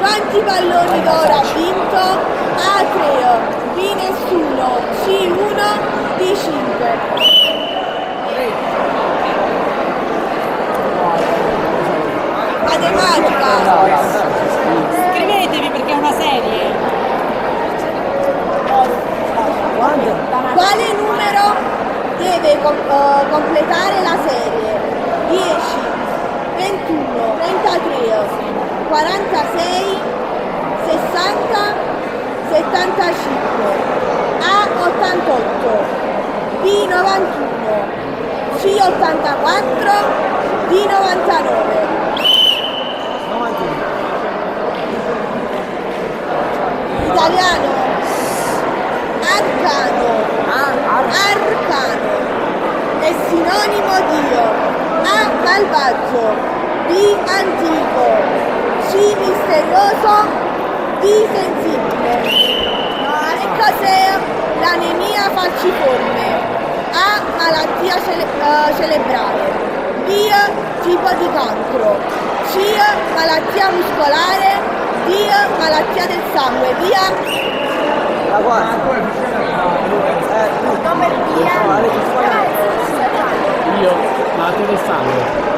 quanti palloni d'oro ha vinto? A 3, B nessuno, C 1, D 5. Matematica. Iscrivetevi perché è una serie. Quale numero deve completare la serie? 10, 21, 33, 46, 60, 75. A 88, B 91, C 84, D 99. Italiano. Arcano è sinonimo di A. Malvagio, B. Antico, C. Misterioso, D. Sensibile. Che cos'è l'anemia falciforme? A. Malattia cerebrale, B. Tipo di cancro, C. Malattia muscolare, D. Malattia del sangue. Via. La quarta. Nome Io, malattia del sangue.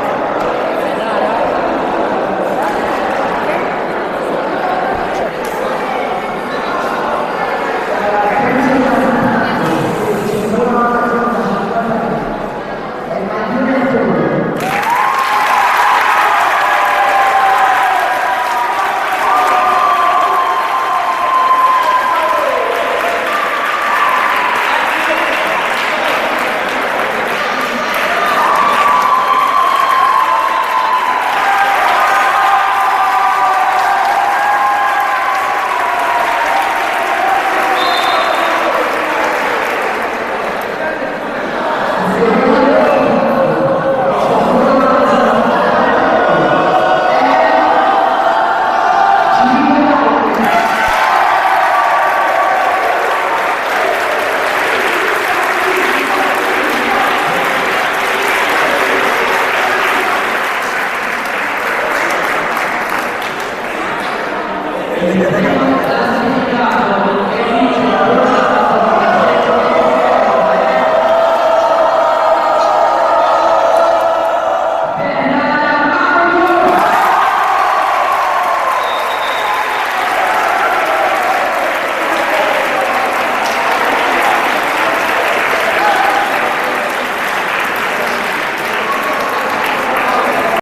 Grazie.